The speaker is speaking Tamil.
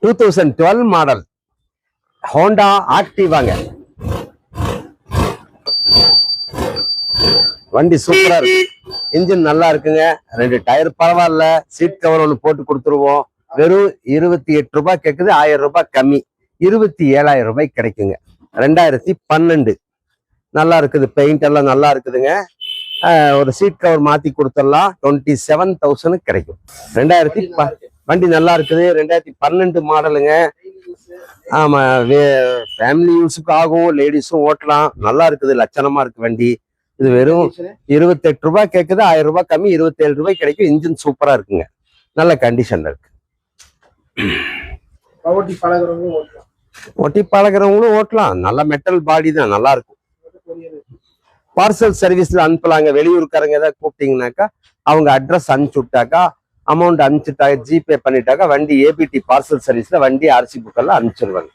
2012 மாடல் ஹோண்டா ஆக்டிவாங்க. வண்டி சூப்பரா இருக்கு, இன்ஜின் நல்லா இருக்குங்க. 2 டயர் பரவாயில்ல. சீட் கவர் ஒன்று போட்டு கொடுத்துருவோம். வெறும் 28 ரூபாய் கேக்குது, 1000 ரூபாய் கம்மி, 27,000 ரூபாய் கிடைக்குங்க. 2012 நல்லா இருக்குது, பெயிண்ட் எல்லாம் நல்லா இருக்குதுங்க. ஒரு சீட் கவர் மாத்தி கொடுத்துடலாம், 27,000 கிடைக்கும். வண்டி நல்லா இருக்குது, 2012 மாடலுங்க. ஆமா, ஃபேமிலி யூஸுக்கு ஆகும், லேடிஸும் ஓட்டலாம். நல்லா இருக்குது, லட்சணமா இருக்கு வண்டி. இது வெறும் 28 ரூபாய் கேக்குது, 1000 ரூபாய் கம்மி, 27 ரூபாய் கிடைக்கும். இன்ஜின் சூப்பரா இருக்குங்க, நல்ல கண்டிஷன்ல இருக்கு. ஒட்டி பழகிறவங்களும் ஓட்டலாம், நல்ல மெட்டல் பாடி தான், நல்லா இருக்கும். பார்சல் சர்வீஸ்ல அனுப்பலாங்க. வெளியூருக்காரங்க ஏதாவது கூப்பிட்டீங்கன்னாக்கா அவங்க அட்ரஸ் அனுப்பிச்சு விட்டாக்கா, அமௌண்ட் அனுப்பிச்சுட்டாக்க, ஜிபே பண்ணிட்டாக்கா வண்டி ஏபிடி பார்சல் சர்வீஸ்ல வண்டி ஆர்சி புக்கெல்லாம் அனுப்பிச்சிருவாங்க.